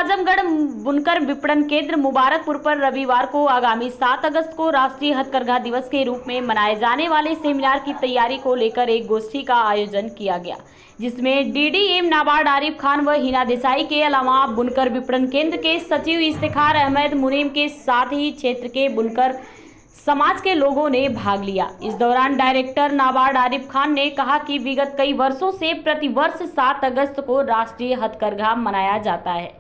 आजमगढ़ बुनकर विपणन केंद्र मुबारकपुर पर रविवार को आगामी 7 अगस्त को राष्ट्रीय हथकरघा दिवस के रूप में मनाए जाने वाले सेमिनार की तैयारी को लेकर एक गोष्ठी का आयोजन किया गया, जिसमें डीडीएम नाबार्ड आरिफ खान व हिना देसाई के अलावा बुनकर विपणन केंद्र के सचिव इफ्तिखार अहमद मुनीम के साथ ही क्षेत्र के बुनकर समाज के लोगों ने भाग लिया। इस दौरान डायरेक्टर नाबार्ड आरिफ खान ने कहा कि विगत कई वर्षों से प्रतिवर्ष 7 अगस्त को राष्ट्रीय हथकरघा मनाया जाता है।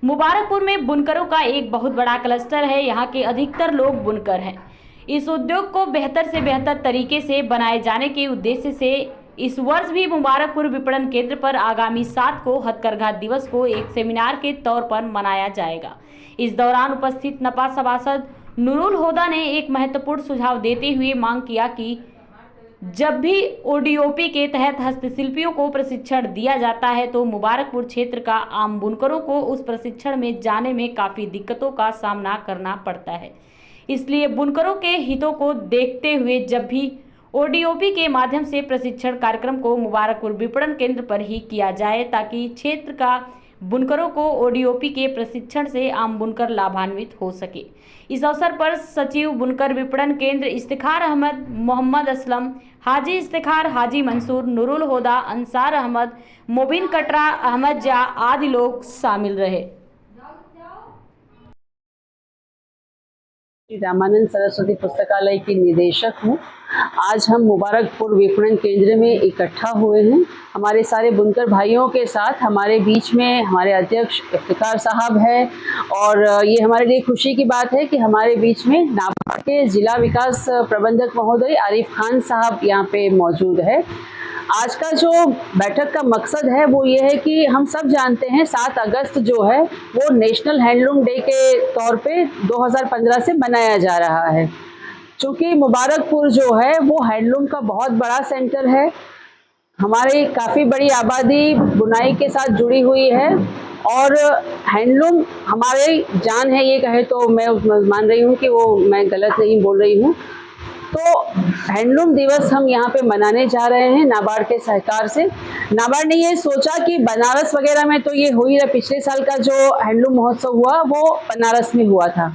मुबारकपुर में बुनकरों का एक बहुत बड़ा क्लस्टर है। यहाँ के अधिकतर लोग बुनकर हैं। इस उद्योग को बेहतर से बेहतर तरीके से बनाए जाने के उद्देश्य से इस वर्ष भी मुबारकपुर विपणन केंद्र पर आगामी 7 को हथकरघा दिवस को एक सेमिनार के तौर पर मनाया जाएगा। इस दौरान उपस्थित नपा सभासद नूरुल हुदा ने एक महत्वपूर्ण सुझाव देते हुए मांग किया कि जब भी ओडीओपी के तहत हस्तशिल्पियों को प्रशिक्षण दिया जाता है तो मुबारकपुर क्षेत्र का आम बुनकरों को उस प्रशिक्षण में जाने में काफ़ी दिक्कतों का सामना करना पड़ता है। इसलिए बुनकरों के हितों को देखते हुए जब भी ओडीओपी के माध्यम से प्रशिक्षण कार्यक्रम को मुबारकपुर विपणन केंद्र पर ही किया जाए ताकि क्षेत्र का बुनकरों को ओडीओपी के प्रशिक्षण से आम बुनकर लाभान्वित हो सके। इस अवसर पर सचिव बुनकर विपणन केंद्र इफ्तिखार अहमद, मोहम्मद असलम, हाजी इफ्तिखार, हाजी मंसूर, नूरुल हुदा, अंसार अहमद, मोबिन कटरा, अहमद जा आदि लोग शामिल रहे। रामानंद सरस्वती पुस्तकालय की निदेशक हूँ। आज हम मुबारकपुर विपणन केंद्र में इकट्ठा हुए हैं। हमारे सारे बुनकर भाइयों के साथ हमारे बीच में हमारे अध्यक्ष इफ्तिखार साहब है और ये हमारे लिए खुशी की बात है कि हमारे बीच में नाबार्ड के जिला विकास प्रबंधक महोदय आरिफ खान साहब यहाँ पे मौजूद है। आज का जो बैठक का मकसद है वो ये है कि हम सब जानते हैं 7 अगस्त जो है वो नेशनल हैंडलूम डे के तौर पे 2015 से मनाया जा रहा है। चूँकि मुबारकपुर जो है वो हैंडलूम का बहुत बड़ा सेंटर है। हमारी काफ़ी बड़ी आबादी बुनाई के साथ जुड़ी हुई है और हैंडलूम हमारी जान है, ये कहे तो मैं मान रही हूँ कि वो मैं गलत नहीं बोल रही हूँ। तो हैंडलूम दिवस हम यहाँ पे मनाने जा रहे हैं नाबार्ड के सहकार से। नाबार्ड ने ये सोचा कि बनारस वगैरह में तो ये हो ही रहा, पिछले साल का जो हैंडलूम महोत्सव हुआ वो बनारस में हुआ था।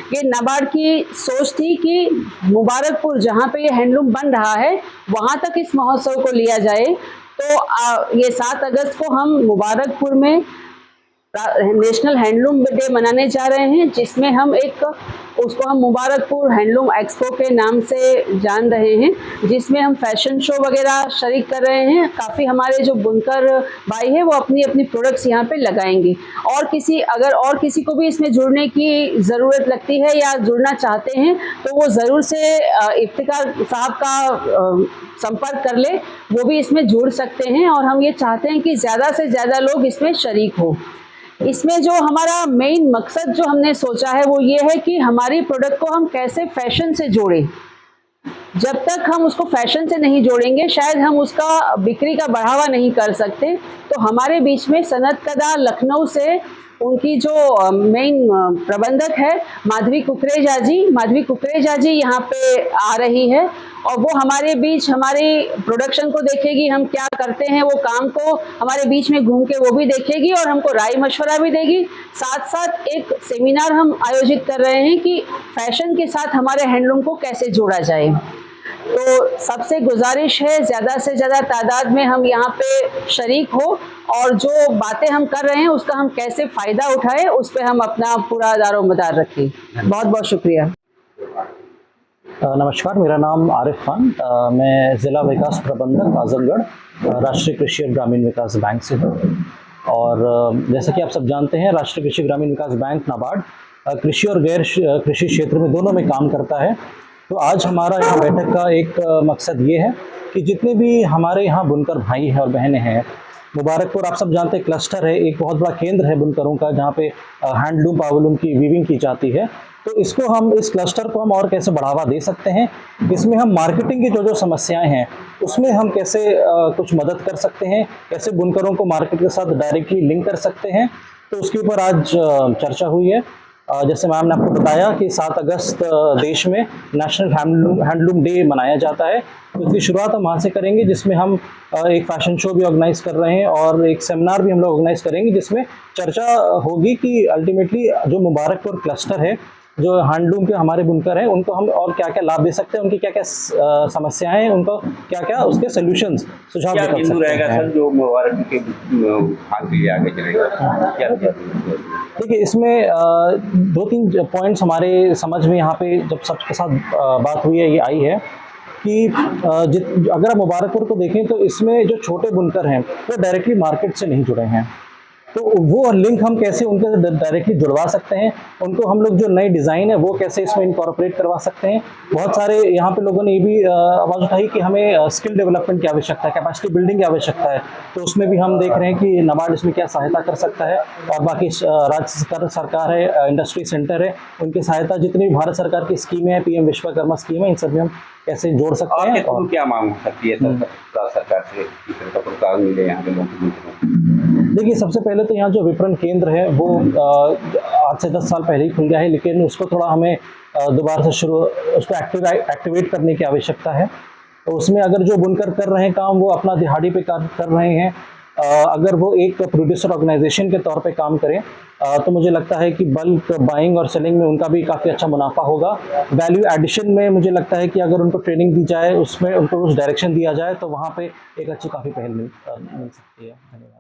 ये नाबार्ड की सोच थी कि मुबारकपुर जहाँ पे ये हैंडलूम बन रहा है वहाँ तक इस महोत्सव को लिया जाए। तो ये 7 अगस्त को हम मुबारकपुर में नेशनल हैंडलूम डे मनाने जा रहे हैं, जिसमें हम उसको हम मुबारकपुर हैंडलूम एक्सपो के नाम से जान रहे हैं, जिसमें हम फैशन शो वगैरह शरीक कर रहे हैं। काफ़ी हमारे जो बुनकर भाई हैं वो अपनी अपनी प्रोडक्ट्स यहाँ पे लगाएंगे और अगर किसी को भी इसमें जुड़ने की ज़रूरत लगती है या जुड़ना चाहते हैं तो वो ज़रूर से इफ्तिखार साहब का संपर्क कर ले, वो भी इसमें जुड़ सकते हैं। और हम ये चाहते हैं कि ज़्यादा से ज़्यादा लोग इसमें शरीक हो। इसमें जो हमारा मेन मकसद जो हमने सोचा है वो ये है कि हमारी प्रोडक्ट को हम कैसे फैशन से जोड़ें। जब तक हम उसको फैशन से नहीं जोड़ेंगे शायद हम उसका बिक्री का बढ़ावा नहीं कर सकते। तो हमारे बीच में सनत कदा लखनऊ से उनकी जो मेन प्रबंधक है माधवी कुकरेजा जी यहाँ पे आ रही है और वो हमारे बीच हमारी प्रोडक्शन को देखेगी, हम क्या करते हैं वो काम को हमारे बीच में घूम के वो भी देखेगी और हमको राय मशवरा भी देगी। साथ साथ एक सेमिनार हम आयोजित कर रहे हैं कि फैशन के साथ हमारे हैंडलूम को कैसे जोड़ा जाए। तो सबसे गुजारिश है ज़्यादा से ज़्यादा तादाद में हम यहाँ पे शरीक हो और जो बातें हम कर रहे हैं उसका हम कैसे फ़ायदा उठाएं उस पर हम अपना पूरा दारोमदार रखें। बहुत बहुत शुक्रिया। नमस्कार, मेरा नाम आरिफ खान, मैं ज़िला विकास प्रबंधक आजमगढ़ राष्ट्रीय कृषि और ग्रामीण विकास बैंक से हूँ। और जैसा कि आप सब जानते हैं राष्ट्रीय कृषि ग्रामीण विकास बैंक नाबार्ड कृषि और गैर कृषि क्षेत्र में दोनों में काम करता है। तो आज हमारा यहाँ बैठक का एक मकसद ये है कि जितने भी हमारे यहाँ बुनकर भाई हैं और बहनें हैं, मुबारकपुर आप सब जानते हैं क्लस्टर है, एक बहुत बड़ा केंद्र है बुनकरों का जहाँ पे हैंडलूम पावलूम की वीविंग की जाती है। तो इस क्लस्टर को हम और कैसे बढ़ावा दे सकते हैं, इसमें हम मार्केटिंग की जो समस्याएं हैं उसमें हम कैसे कुछ मदद कर सकते हैं, कैसे बुनकरों को मार्केट के साथ डायरेक्टली लिंक कर सकते हैं, तो उसके ऊपर आज चर्चा हुई है। जैसे मैम ने आपको बताया कि 7 अगस्त देश में नेशनल हैंडलूम डे मनाया जाता है, तो इसकी शुरुआत हम वहाँ से करेंगे, जिसमें हम एक फैशन शो भी ऑर्गेनाइज कर रहे हैं और एक सेमिनार भी हम लोग ऑर्गेनाइज करेंगे, जिसमें चर्चा होगी कि अल्टीमेटली जो मुबारकपुर क्लस्टर है, जो हैंडलूम के हमारे बुनकर हैं, उनको हम और क्या क्या लाभ दे सकते हैं, उनकी क्या क्या समस्याएं हैं, उनको क्या क्या उसके सोल्यूशंस सुझाव क्या दे बिंदु सकते रहेगा हैं। सर जो मुबारक के भाग के लिए आगे चलेगा? क्या देखिए, इसमें 2-3 पॉइंट्स हमारे समझ में यहाँ पे जब सबके साथ बात हुई है, ये आई है कि अगर आप मुबारकपुर को देखें तो इसमें जो छोटे बुनकर हैं वो डायरेक्टली मार्केट से नहीं जुड़े हैं, तो वो लिंक हम कैसे उनके डायरेक्टली जुड़वा सकते हैं, उनको हम लोग जो नई डिज़ाइन है वो कैसे इसमें इनकॉर्पोरेट करवा सकते हैं। बहुत सारे यहाँ पे लोगों ने ये भी आवाज़ उठाई कि हमें स्किल डेवलपमेंट की आवश्यकता है, कैपेसिटी बिल्डिंग की आवश्यकता है, तो उसमें भी हम देख रहे हैं कि नाबार्ड इसमें क्या सहायता कर सकता है, और बाकी राज्य सरकार है, इंडस्ट्री सेंटर है, उनकी सहायता जितनी भी भारत सरकार की स्कीमें हैं, PM विश्वकर्मा स्कीम है, इन सब में हम कैसे जोड़ सकते हैं। और क्या मांग हो सकती है सरकार से प्रोत्साहन मिले यहाँ के लोगों को? देखिए, सबसे पहले तो यहाँ जो विपणन केंद्र है वो आज से 10 साल पहले ही खुल गया है, लेकिन उसको थोड़ा हमें दोबारा से उसको एक्टिवेट करने की आवश्यकता है। तो उसमें अगर जो बुनकर कर रहे हैं काम, वो अपना दिहाड़ी पे कर रहे हैं, अगर वो एक प्रोड्यूसर ऑर्गेनाइजेशन के तौर पे काम करें, तो मुझे लगता है कि बल्क बाइंग और सेलिंग में उनका भी काफ़ी अच्छा मुनाफा होगा। वैल्यू एडिशन में मुझे लगता है कि अगर उनको ट्रेनिंग दी जाए, उसमें उनको उस डायरेक्शन दिया जाए, तो वहाँ पे एक अच्छी काफ़ी पहल मिल सकती है। धन्यवाद।